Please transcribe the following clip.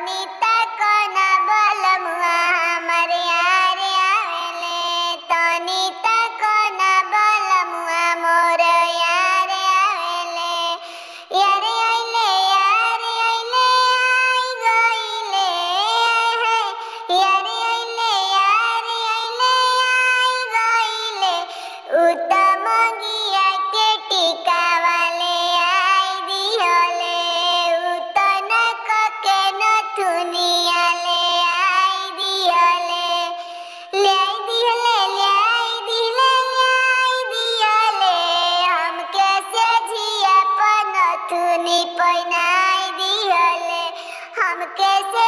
तनिता कोना बलमुआ हमर यार आवेले तनिता कोना बलमुआ मोर यार आवेले यार आइले आई गइले यार आइले आई गइले मंगिया के टीका वाले आई दिहले नक के नथुनिया ले आई दिहले ले आई दिहले हम कैसे झिया पर नथुनी पहिनाई दिहले हम कैसे